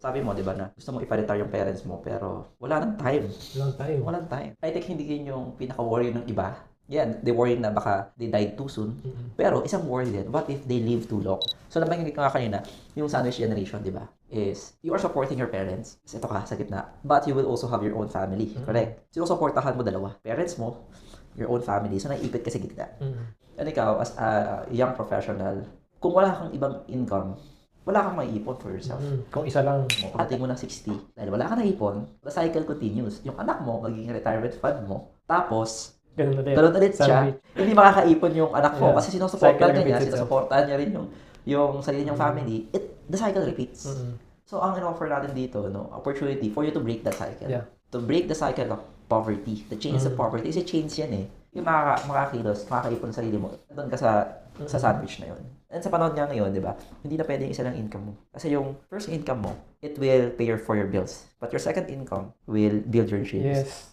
Sabi mo, di ba, na gusto mo ipa-retire yung parents mo, pero wala nang time. Long time. Walang time. I think hindi yun yung pinaka-worry ng iba. Yeah, they worry na baka they died too soon. Pero isang worry din, what if they live too long? So nabanggit ko nga kanina, yung sandwich generation, di ba? Is you are supporting your parents. Kasi ito ka sa gitna. But you will also have your own family. Correct? Sinusuportahan mo dalawa. Parents mo, your own family. So naiipit ka sa gitna. And ikaw, as a young professional, kung wala kang ibang income, wala kang maiipon for yourself. Kung isa lang. Pagdating mo ng 60, dahil wala ka naipon, the cycle continues. Yung anak mo, magiging retirement fund mo. Tapos, Ganun ulit siya. Hindi makakaipon yung anak mo Yeah. kasi sinusuportahan Cycle niya, repeats itself. sinusuportahan niya rin yung sarili niyang family. The cycle repeats. So, ang in-offer natin dito, no, opportunity for you to break that cycle. Yeah. To break the cycle of poverty. The chains of poverty. Kasi chains yan eh. Yung makakakilos, makakaipon sa sarili mo. Doon ka sa sandwich na yun. And sa panahon nga ngayon, di ba, hindi na pwede yung isa lang income mo. Kasi yung first income mo, it will pay for your bills. But your second income will build your dreams. Yes.